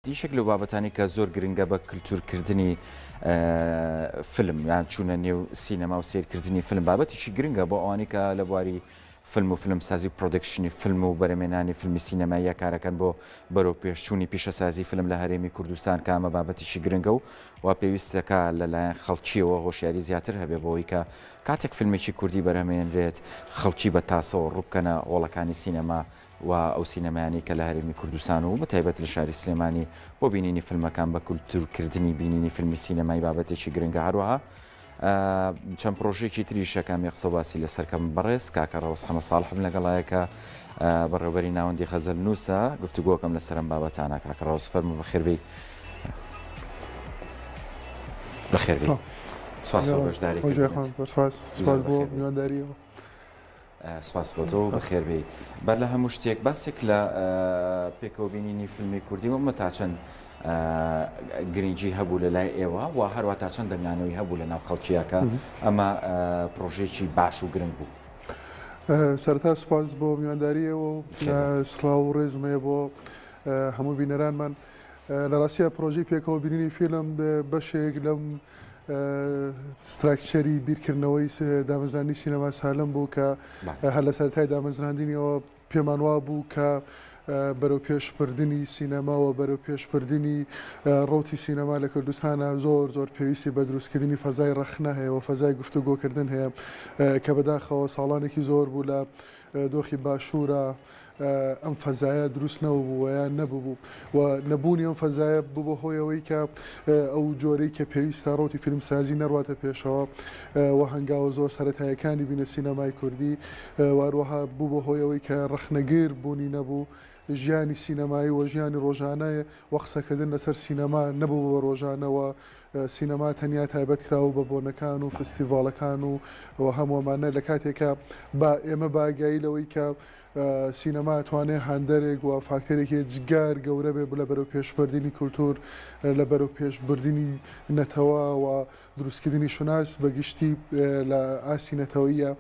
دیشێک لەو بابەتانی کە زۆر گرنگە بە کللتورکردنی فیلم یان چوونە نێو سینەما و سیرکردنی فیلم بابەتێکی گرنگە بۆ ئەوانی کە لە بواری فیلم و فیلمسازی پرۆدەکشنی فیلم و بەرەمێنانی فیلمی سینەماییە کارەکەن بۆ بەرەو پێشچوونی پیشەسازی فیلم لە هەرێمی کوردستان کامە بابەتێکی گرنگە و وا پێویستەکە لەلایەن خەڵکیەوە هۆشیاری زیاتر هەبێ بۆەوەی کە کاتێک فیلمێکی کوردی بەرهەمێنرێت خەڵکی بە تاسەوە ڕووبکەنە وڵەکانی سینەما و ئەو سینەمایانی کە لە هەرێمی کوردستان و بەتایبەت لە شاری سلێمانی بۆ بینینی فیلمەکان بە کولتورکردنی بینینی فیلمی سینەمایی بابەتێکی گرنگە هەروەها چەند پرۆژێکی تریشەکەمی قسە باسی لەسەرکەم بەڕێز کاکە ڕەوس حەمەد ساڵحم لەگەڵایەکە بەڕێوەبەری ناوەندی خەزەل نووسە گفتوگۆکەم لەسەرم بابەتانە کاکە ڕەوس فەرموو بەخێربێی بەخێربێی سپاس بۆ بەشداریکردنت سپاس بۆ میوانداریەوە سپاس بۆ تۆ بەخێربێی بەر لە هەموو شتێک باسێک لە پێکەوەبینینی فیلمی کوردی ومە تا چەند گرنگی هەبوو لە لای ئێوە و هەروە تا چەند دەنگانەوەی هەبوو لە ناو خەڵکیەکە ئەمە پرۆژێکی باش و گرنگ بوو. سەرتا سپاس بۆ میوانداریەوە و سڵاو و ڕێزمەیە بۆ هەموو بینەرانمان لە ڕاستیە پرۆژەی پێکەوەبینینی فیلم بەشێک لەم ستراکچەری بیرکردنەوەی دامەزرانی سینەما سالم بوو کە هەر لە سەرەتای دامەزراندنیەوە پێمان وا بوو کە بەرەو پێشبردننی سینەماوە بەرەو پێشبردننی ڕوتی سینەما لە کوردستانە زۆر پێویستی بە دروستکردنی فەزای ڕەخنە هەیە و فەزای گفتوگۆکردن هەیە کە بەداخەوە ساڵانێکی زۆر بوو لە دۆخی باشوورە ئەم فەزایە دروست نەبوو یان نەبوو و نەبوونی ئەم فەزایە بوو بە هۆیەوەی کە ئەو جۆرەی کە پێویستە ڕوتی فیلمسازی نەڕواتە پێشەوە و هەنگاوە زۆر سەرەتایەکانی بینە سینەمای کوردی واروەها بوو بە هۆیەوەی کە ڕەخنەگیر بوونی نەبوو ژیانی سینەمایی و ژیانی ڕۆژانەیە و قسەکردن لەسەر سینەما نەبوو بە ڕۆژانەوە سینەما تەنیا تایبەت کراوە بە بۆنەکان و فستیڤالەکان و هەمووەمانە لە کاتێکە با ئێمە باگایی لەوەی کە سینەما توانێت هەندێک و فاکتەرێکی جگار گەورە بێ لە بەرەو پێشبردننی کولتور لە بەرەو پێشبردننی نەتەوە و دروستکردنی شوناس بەگشتی لە ئاسی نەتەوەیە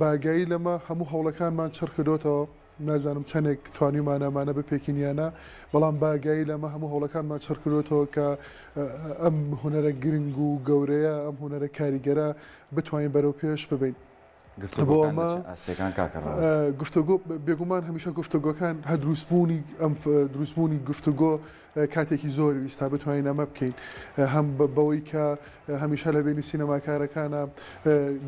باگایی لەمە هەموو هەوڵەکانمان چڕکردۆتەوە نازانم چەندێک توانیمانەمانە بپێکینیانە بەڵام باگایی لەمە هەموو هەوڵەکانمان چڕکردۆتەوە کە ئەم هوەرە گرنگ و گەورەیە ئەم هوەرە کاریگەرە بتوانین بەرەو پێش ببین. گفتوگۆ بێگومان هەمیشە گفتوگۆکان هە دروستبوونی گفتوگۆ کاتێکی زۆر ویستا بتوانین ئەمە بکەین هەم بەوەی کە هەمیشە لە بینی سینەماکارەکانە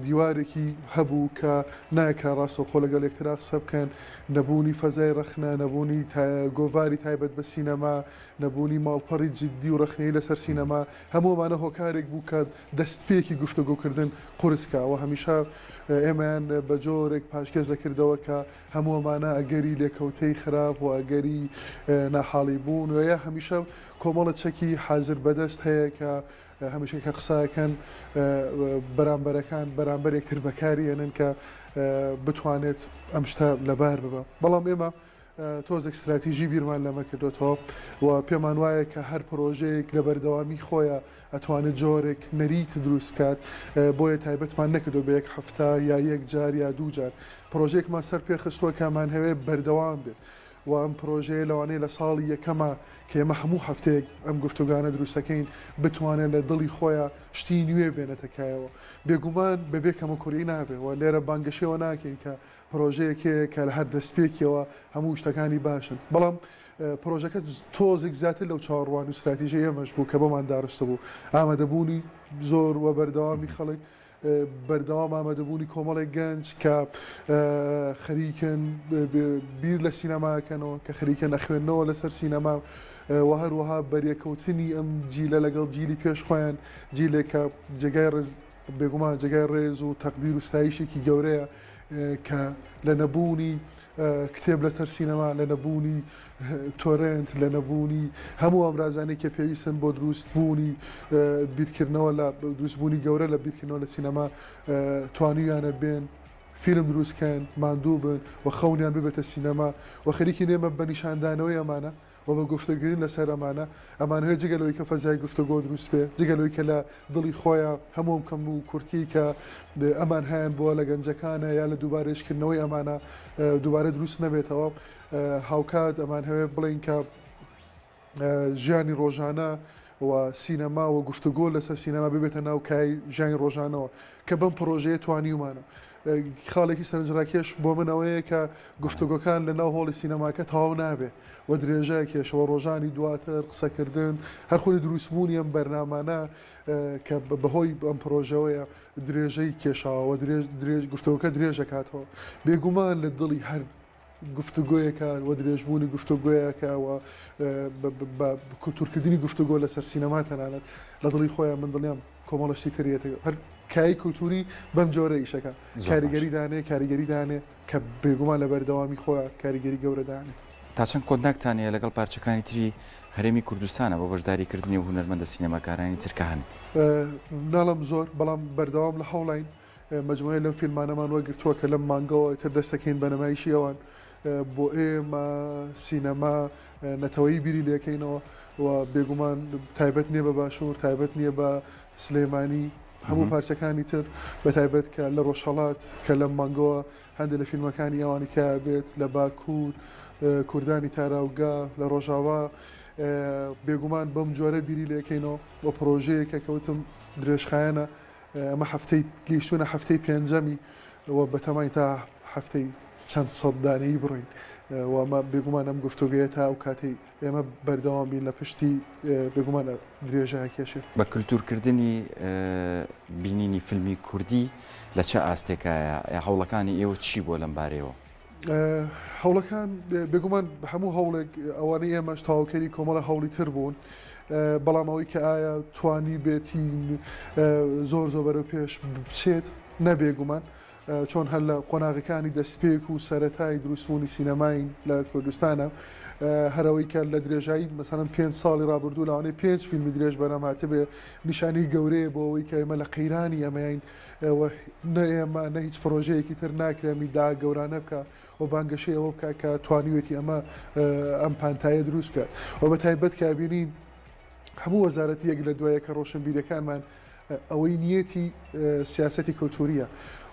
دیوارێکی هەبوو کە نایکرا ڕاستە خۆ لەگەڵ یەکترا قسە بکەن نەبوونی فەزای ڕەخنە نەبوونی گۆڤاری تایبەت بە سینەما نەبوونی ماڵپەڕی جددی و ڕەخنەی لەسەر سینەما هەموومانە هۆکارێک بوو کە دەستپێکی گفتوگۆکردن قورسکە و هەمیشە ئێمەیان بە جۆرێک پاشگەز دەکردەوە کە هەمووەمانە ئەگەری لێکەوتەی خراپ و ئەگەری ناحاڵی بوون و یا هەمیشە کۆمەڵە چەکی حازر بەدەست هەیە کە هەمیشە کە قساکەن بەرامبەرەکان بەرامبەر یەکتر بەکارێنن کە بتوانێت ئەم شتە لەبار ببە بەڵام ئێمە تۆزێک استراتیژی بیرمان لەمە کردوێتەوە و پێمان وایە کە هەر پرۆژەیەک لە بەردەوامی خۆیە ئەتوانێت جۆرێک نەریت دروست بکات بۆیە تایبەتمان نەکردو بە یەک هەفتە یا یەک جار یا دوو جار پرۆژێکمان سەر پێخستووە کەمان هەوێ بەردەوام بێت و ئەم پرۆژەیە لەوانەیە لە ساڵی یەکەمە کە ئێمە هەموو هەفتەیەک ئەم گفتوگانە دروستەکەین بتوانێت لە دڵی خۆیان شتی نوێ بێنێتەکایەوە بێگومان بەبێ کەمە کوڕی نابێ و لێرە بانگەشەوە ناکەین کە پرۆژەیەکەیە کە لە هەر دەستپێکیەوە هەموو شتەکانی باشن بەڵام پرۆژەکە تۆزێک زیاتر لەو چاوەڕوان و استراتیژی ئێمەش بوو کە بۆمان داڕشتە بوو ئامادەبوونی زۆر و بەردەوامی خەڵک بەردەوام ئامادەبوونی کۆمەڵێک گەنج کە خەریکن بیر لە سینەماکەنەوە کە خەریکە نەخوێندنەوە لەسەر سینەما و هەروەها بەریەکەوتنی ئەم جیلە لەگەڵ جیلی پێشخۆیان جیلێکە جێگای ڕێز بێگومان جێگای ڕێز و تەقدیر و ستایشێکی گەورەیە کە لە نەبوونی کتێب لەسەر سینەما لە نەبوونی تۆرنت لە نەبوونی هەموو ئەمرازانێک کە پێویستن بۆ دروستبوونی بیرکردنەوە لە دروستبوونی گەورە لە بیرکردنەوە لە سینەما توانیویانە بێن فیلم دروستکەن ماندوو بن و خەونیان ببێتە سینەما و خەریکی نێمە بە نیشاندانەوەی ئەمانە و بە گفتوگرین لەسەر ئەمان هەیە جگەلەوەی کە فەزای گفتوگۆ دروست بێ جگەلەوەی کە لە دڵی خۆیان هەموو کەم و کورتی کە ئەمان هەیەن بۆ لە گەنجەکانە یا لە دووبارێشکردنەوەی ئەمانە دووبارە دروست نەبێتەوە هاوکات ئەمان هەوێ بڵین کە ژیانی ڕۆژانە و سینەما و گفتوگۆ لەسەر سینەما ببێتە ناو کای ژیانی ڕۆژانەوە کە بەم پرۆژەیە توانیومانە. خاڵێکی سەرنجڕاکێش بۆ منەوەیە کە گفتوگۆکان لە ناو هۆڵی سینەماکە تەواو نابێ و درێژەیە کێشەوە ڕۆژانی دواتر قسەکردن هەر خۆی دروستبوونی ئەم بەرنامانە کە بەهۆی ئەم پرۆژەوەیە درێژەی کێشاوە گفتوگۆکە درێژەکاتەوە بێگومان لە دڵی هەر گفتوگۆیەکە و درێژبوونی گفتوگۆیەکە و کولتورکردنی گفتوگۆ لەسەر سینەما تەنانەت لە دڵی خۆیان من دڵیان کۆمەڵشتی تریێتە هەر کای کولتوری بەم جۆرە ئیشەکە کاریگەری دانێ کاریگەری دانێ کە بێگومان لە بەردەوامی خۆیان کاریگەری گەورە دانێت. تا چەند کۆنتاکتانەیە لەگەڵ پارچەکانی تری هەرێمی کوردستانە بۆ بەشداریکردنی و هونەرمەندە سینەماکارانی ترکە هەن؟ ناڵم زۆر بەڵام بەردەوام لە هەوڵین مجموعی لەم فیلمانەمان وەگرتووە کە لەم مانگەوە تر دەستەکەین بە نمایشی ئەوان بۆ ئێمە سینەما نەتەوەی بیری لەکەینەوە و بێگومان تایبەت نییە بە باشوور تایبەت نییە بە سلێمانی هەموو پارچەکانی تر بە تایبەت کە لە ڕۆژهەڵات کە لەم مانگەوە هەندێک لە فیلمەکانی ئەوانی کە بێت لە باکوور کوردانی تاراوگا لە ڕۆژاوا بێگومان بەم جۆرە بیری لەکەینەوە بۆ پرۆژەیە کە کەوتم درێژخایەنە ئەمە هەفتەی گەیشتونە هەفتەی پێنجەمی و بەتەمای تا هەفتەی چەند سەددانەی بڕۆین ومە بێگومان ئەم گفتوگوێت تا ئەو کاتی ئێمە بەردەوام بین لە پشتی بێگومان درێژە کێشێت. بە کولتورکردنی بینینی فیلمی کوردی لە چه ئاستێکایە هەوڵەکانی ئێوە چی بۆ لەم بارەیەوە؟ هەوڵەکان بێگومان هەموو هەوڵێک ئەوانەی ئێمەش تاواکەری کۆمەڵە هەوڵی تر بوون بەڵام ئەوەی کە ئایا توانی بێتی زۆر زۆر بەرەو پێش بچێت نەبێگومان چۆن هەر لە قۆناغەکانی دەستپێک و سەرەتای دروستبوونی سینەماین لە کوردستانە هەرەوەی کە لە درێژایی مەسەڵەن 5 ساڵی ڕابردوو لەوانەیە 5 فیلمی درێژ بەرەماتە بێ نیشانەی گەورەیە بۆ ئەوەی کە ئێمە لە قەیرانی ئەمەین نە ئێمە نە هیچ پرۆژەیەکی تر ناکرێمی دا گەورانە بکە و بانگەشەی ئەوە بکە کە توانیوێتی ئەمە ئەم پانتایە دروست بکات و بە تایبەت کە بینین هەموو وەزارەتی یەک لە دوایە کە ڕۆشنبیرەکانمان ئەوەی نیەتی سیاسەتی کولتوریە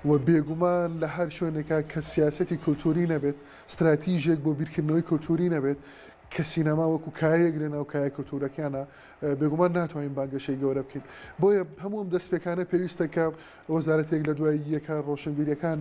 و بێگومان لە هەر شوێنێکە کە سیاسەتی کولتوری نەبێت استراتیژێک بۆ بیرکردنەوەی کولتوری نەبێت کە سینەما وەکو کایەک لە ناو کایە کولتورەکانە بێگومان ناتوانین بانگەشەی گەورە بکەین بۆیە هەموو ئەم دەستپێکانە پێویستە کە وەزارەتێک لە دوای یەکە ڕۆشنبیریەکان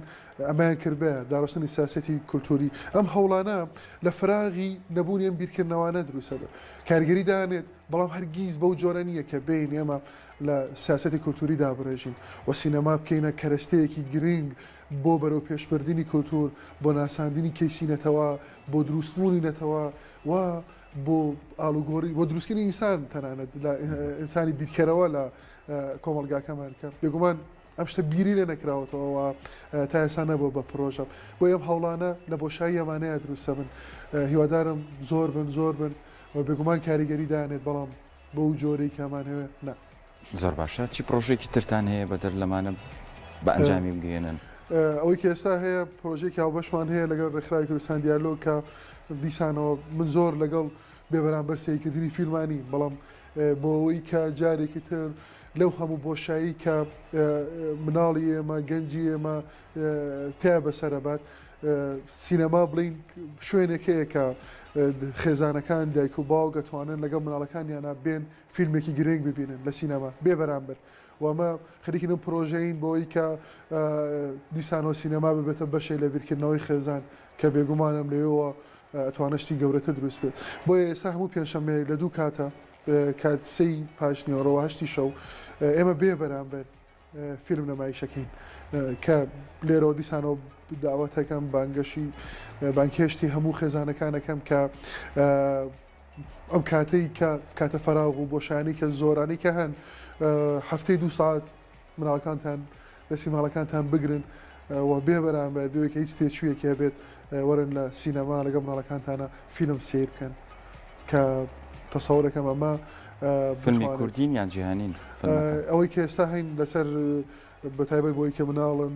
ئەمایان کردبێ داڕستنی سیاسەتی کولتوری ئەم هەوڵانە لە فراغی نەبوونی ئەم بیرکردنەوانە دروستە بێت کارگەری دانێت بەڵام هەرگیز بەو جۆرە نییە کە بین ئێمە لە سیاسەتی کولتوری دابڕێژین و سینەما بکەینە کەرەستەیەکی گرنگ بۆ بەرەو پێشبردننی کولتور بۆ ناساندنی کەیسینەتەوە بۆ دروستبوونی نەتەوە و بۆ ئالوگۆری بۆ دروستکردنی ئینسان تەنانەت لە ئینسانی بیرکەرەوە لە کۆمەلگاکەمان کە بێگومان ئەم شتە بیری لێ نەکراوەتەوە تا ئێستا نەبوو بە پرۆژە بۆ ئەم هەوڵانە لە بۆشایی ئەمانەیە دروستە بن هیوادارم زۆر بن و بێگومان کاریگەری دانێت بەڵام بۆ جۆرەی کامان هەوێ نا زۆر باشە چی پرۆژێکی ترتان هەیە بە دەرلەمانە بە ئەنجامی بگەێنن؟ ئەوەی کە ئێستا هەیە پرۆژێکی هاوبەشمان هەیە لەگەڵ ڕێکخراوی کوردستان دیالۆ کە دیسانەوە من زۆر لەگەڵ بێبەرامبەر سەیکردنی فیلمانی بەڵام بۆ ئەوەی کە جارێکی تر لەو هەموو بۆشایی کە مناڵی ئێمە گەنجی ئێمە تیا بەسەرەبات سینەما بڵین شوێنێک هەیە کە خێزانەکان دایک و باو دەتوانن لەگەڵ مناڵەکانیانە بێن فیلمێکی گرنگ ببینن لە سینەما بێبەرامبەر وەمە خەریکینم پرۆژەین بۆی کە دیسانەوە سینەما ببێتە بەشەی لە بیرکردنەوەی خێزان کە بێگومانم لێەوە ئەتوانشتی گەورەتە دروست بێت بۆیە ئێستا هەموو پێنجشەممەیە لە دوو کاتە کات سەی پاشنیۆڕەوە هەشتی شەو ئێمە بێبەرامبەر فیلم نمایشەکەین کە لێرەوە دیسانەوە داوەتەکەم بانگەشی بانکێشتی هەموو خێزانەکانەکەم کە ئەم کاتەی کە کاتە فەراغ و بۆشانی کە زۆرانی کە هەن هەفتەی 2 ساعت مناڵەکانتان دەستی ماڵەکانتان بگرن و بێبەرامبەر بوێ کە هیچ تێچوویەکی هەبێت وەرن لە سینەما لەگەڵ مناڵەکانتانە فیلم سیر بکەن کە تەسەوڕەکەم ئەمە فیلمی کوردین یان جیهانین ئەوەی کە ئێستا هەین لەسەر بەتایبەت بۆی کە مناڵن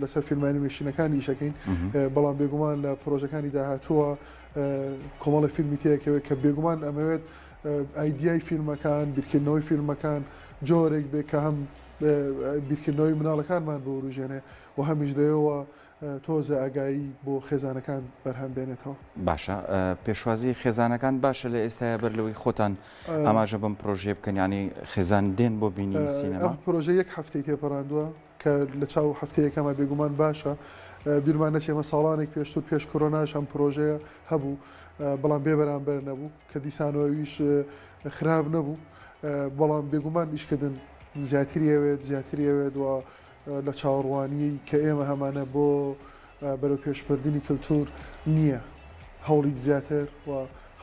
لەسەر فیلمانی مێشینەکانی ئیشەکەین بەڵام بێگومان لە پرۆژەکانی داهاتووە کۆمەڵە فیلمی تێکەوێت کە بێگومان ئەمەوێت ئایدیای فیلمەکان بیرکردنەوەی فیلمەکان جۆرێک بێت کە هەم بیرکردنەوەی مناڵەکانمان بۆ وروژێنێ و هەمیش لەوە تۆزە ئاگایی بۆ خێزانەکان بەرهەم بێنێتەوە. باشە پێشوازی خێزانەکان باشە لە ئێستاە بەرلەوەی خۆتان ئاماژە بەم پرۆژێ بکەن ینی خێزان دێن بۆ بینی سینەما. ئەم پرۆژە یەک هەفتەی تێپەڕاندووە کە لە چاو هەفتەیەکەمە بێگومان باشە. بیرمان نەچێمە ساڵانێک پێشتر پێش کۆرۆناش ئەم پرۆژەیە هەبوو بەڵام بێبەرامبەر نەبوو کە دیسانەوەویش خراپ نەبوو بەڵام بێگومان ئیشکردن زیاتریەوێت و لە چاوەڕوانی کە ئێمە هەمانە بۆ بەرەو پێشبردننی کللتور نییە هەوڵی زیاتر و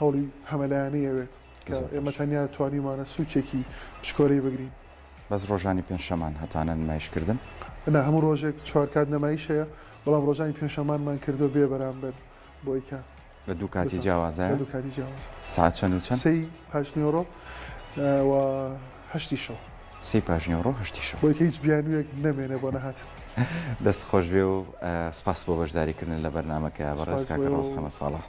هەوڵی هەمەلایانەیەوێت کە ئێمە تەنیا توانیمانە سوچێکی پشکۆرەی بگرین. بەس ڕۆژانی پێنجشەمان هەتانە نمایشکردن نه هەموو ڕۆژێک 4 کات نمایش هەیە بەڵام ڕۆژانی پێنجشەمانمان کردو بێ بەرامبەر بۆی کە لە دوو کاتی جیاوازە دوو کاتی جیاواز ساعت چەند و چەند؟ 3 پاژنیۆڕۆ و 8 شەو 3 پاژنیۆڕۆ 8 شەو بۆی کە هیچ بیانویەک نەمێنێ بۆ نەهاتن. دەست خۆش بێ و سپاس بۆ بەشداریکردن لە بەرنامەکە بەڕێز کاکە ڕۆستەمە ساڵح.